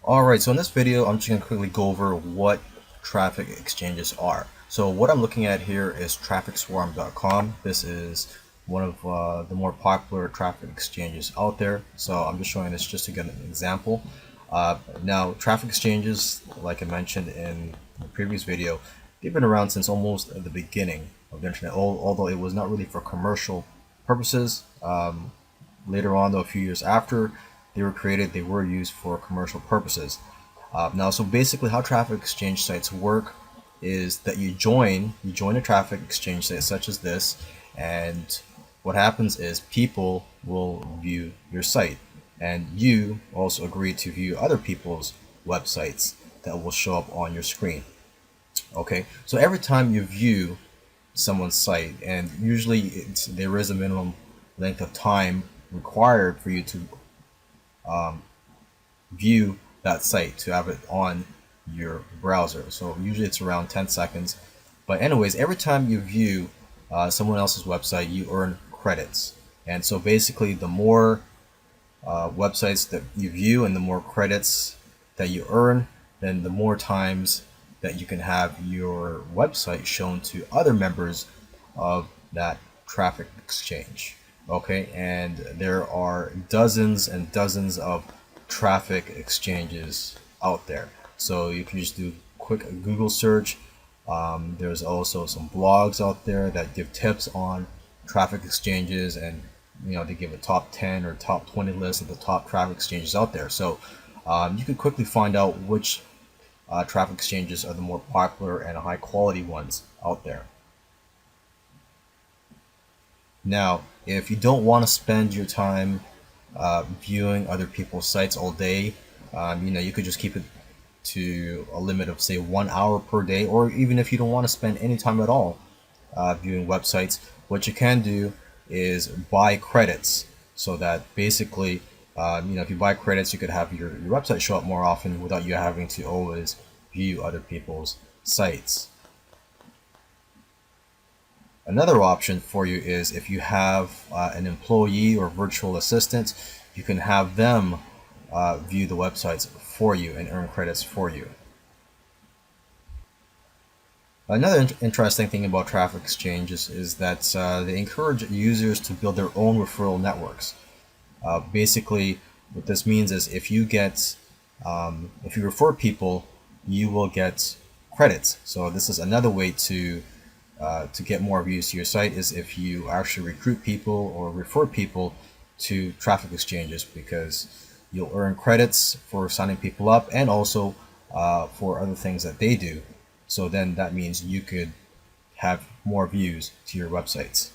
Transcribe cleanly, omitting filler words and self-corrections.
Alright, so in this video, I'm just going to quickly go over what traffic exchanges are. So what I'm looking at here is trafficswarm.com. This is one of the more popular traffic exchanges out there. So I'm just showing this just to get an example. Now, traffic exchanges, like I mentioned in the previous video, they've been around since almost the beginning of the internet, although it was not really for commercial purposes. Later on, though, a few years after they were created, they were used for commercial purposes. So basically how traffic exchange sites work is that you join a traffic exchange site such as this, and what happens is people will view your site, and you also agree to view other people's websites that will show up on your screen. Okay, so every time you view someone's site, and usually there is a minimum length of time required for you to view that site, to have it on your browser. So usually it's around 10 seconds. But anyways, every time you view someone else's website, you earn credits. And so basically the more websites that you view and the more credits that you earn, then the more times that you can have your website shown to other members of that traffic exchange. Okay, and there are dozens and dozens of traffic exchanges out there. So you can just do a quick Google search. There's also some blogs out there that give tips on traffic exchanges, and they give a top 10 or top 20 list of the top traffic exchanges out there. So you can quickly find out which traffic exchanges are the more popular and high quality ones out there. Now, if you don't want to spend your time viewing other people's sites all day, you could just keep it to a limit of, say, 1 hour per day, or even if you don't want to spend any time at all viewing websites, what you can do is buy credits, so that basically, if you buy credits, you could have your website show up more often without you having to always view other people's sites. Another option for you is if you have an employee or virtual assistant, you can have them view the websites for you and earn credits for you. Another interesting thing about traffic exchanges is that they encourage users to build their own referral networks. Basically, what this means is if you refer people, you will get credits. So this is another way to get more views to your site, is if you actually recruit people or refer people to traffic exchanges, because you'll earn credits for signing people up and also for other things that they do. So then that means you could have more views to your websites.